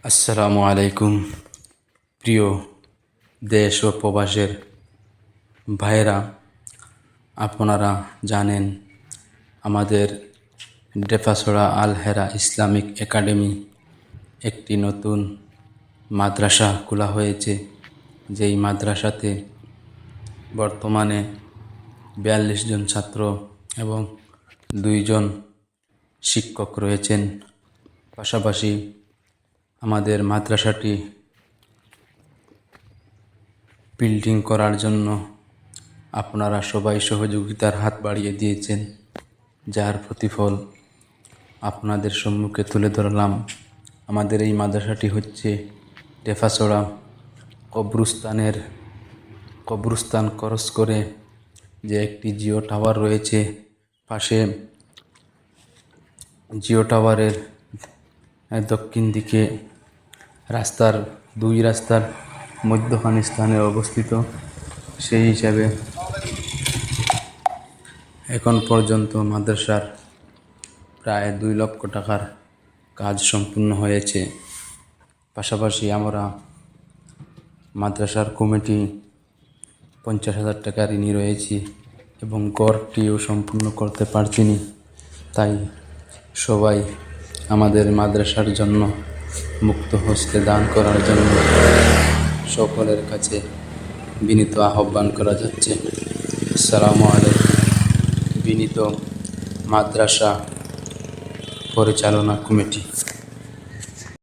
আসসালামু আলাইকুম। প্রিয় দেশ ও প্রবাসের ভাইয়েরা, আপনারা জানেন আমাদের ডেফাসোড়া আল হেরা ইসলামিক একাডেমি একটি নতুন মাদ্রাসা খোলা হয়েছে। যেই মাদ্রাসাতে বর্তমানে 42 জন ছাত্র এবং 2 জন শিক্ষক রয়েছেন। পাশাপাশি আমাদের মাদ্রাসাটি বিল্ডিং করার জন্য আপনারা সবাই সহযোগিতার হাত বাড়িয়ে দিয়েছেন, যার প্রতিফল আপনাদের সম্মুখে তুলে ধরলাম। আমাদের এই মাদ্রাসাটি হচ্ছে ডেফাসোড়া কবরস্থান ক্রস করে যে একটি জিও টাওয়ার রয়েছে, পাশে জিও টাওয়ারের দক্ষিণ দিকে রাস্তার মধ্যখানে স্থানে অবস্থিত। সেই হিসাবে এখন পর্যন্ত মাদ্রাসার প্রায় 2 লক্ষ টাকার কাজ সম্পূর্ণ হয়েছে। পাশাপাশি আমরা মাদ্রাসার কমিটি 50,000 টাকা ঋণী রয়েছি এবং ঘরটিও সম্পূর্ণ করতে পারছি না। তাই সবাই আমাদের মাদ্রাসার জন্য মুক্ত হস্তে দান করার জন্য সকলের কাছে বিনীত আহ্বান করা যাচ্ছে। আসসালামু আলাইকুম। বিনীত মাদ্রাসা পরিচালনা কমিটি।